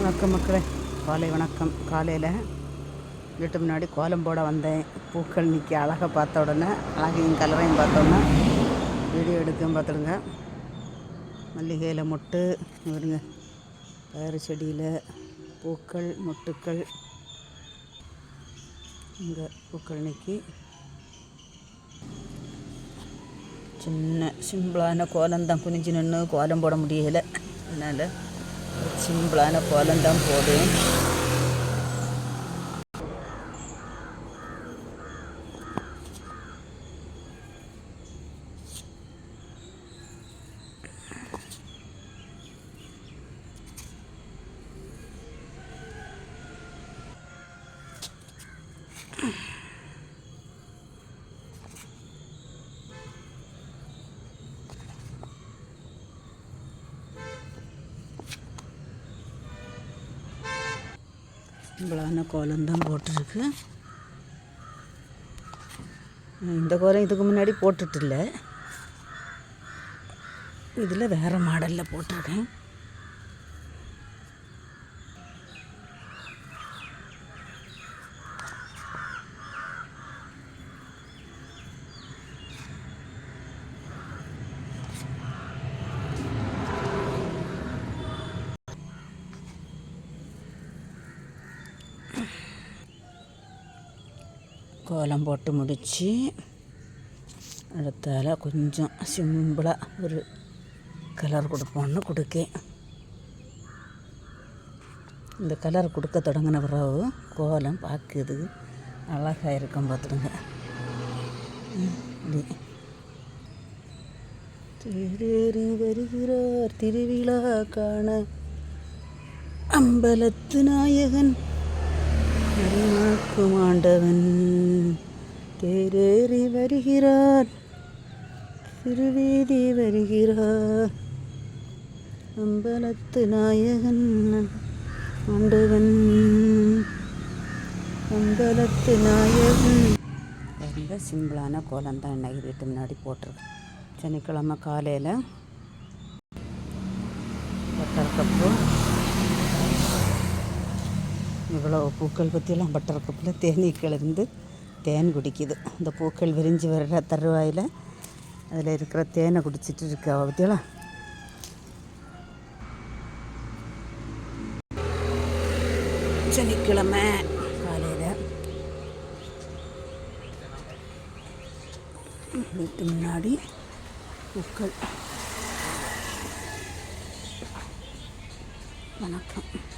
வணக்கம் மக்களே, காலை வணக்கம். காலையில் வீட்டு முன்னாடி கோலம் போட வந்தேன். பூக்கள் நிற்க அழகாக பார்த்த உடனே, அழகையும் கலரையும் பார்த்தோன்னே வீடியோ எடுக்கும் பார்த்துடுங்க. மல்லிகையில் மொட்டு விடுங்க, பயிறு செடியில் பூக்கள் மொட்டுக்கள், இங்கே பூக்கள் நிற்கி சின்ன சிம்பிளான கோலம்தான். குனிஞ்சு நின்று கோலம் போட முடியலை, அதனால் சிம்பிளான கோலம்தான் போடுவேன். சிம்பிளான கோலம்தான் போட்டிருக்கு. இந்த கோலம் இதுக்கு முன்னாடி போட்டுட்டு இல்லை, இதில் வேறு மாடலில் போட்டிருக்கேன். கோலம் போட்டு முடித்து அடுத்தால கொஞ்சம் சிம்பிளாக ஒரு கலர் கொடுப்போன்னு கொடுக்கேன். இந்த கலர் கொடுக்க தொடங்கின பிறகு கோலம் பார்க்குது அழகாக இருக்கும் பார்த்துடுங்க. தேரேறி வருகிறார் திருவிழா காண அம்பலத்து நாயகன் அருமாக்கும் ஆண்டவன். தேரேறி வருகிறார் திருவீதி வருகிறார் அம்பலத்து நாயகன் ஆண்டவன், அம்பலத்து நாயகன். ரொம்ப சிம்பிளான கோலம் தான் இன்னைக்கு வீட்டு முன்னாடி போட்டிருக்கேன். சனிக்கிழமை காலையில் பட்டர் கப்பு, இவ்வளோ பூக்கள் பற்றியெல்லாம் பட்டர் கப்பில் தேனீக்களிருந்து தேன் குடிக்குது. இந்த பூக்கள் விரிஞ்சு வர்ற தருவாயில் அதில் இருக்கிற தேனை குடிச்சிட்டு இருக்கா பற்றியெல்லாம். சனிக்கிழமை காலையில் வீட்டு முன்னாடி பூக்கள். வணக்கம்.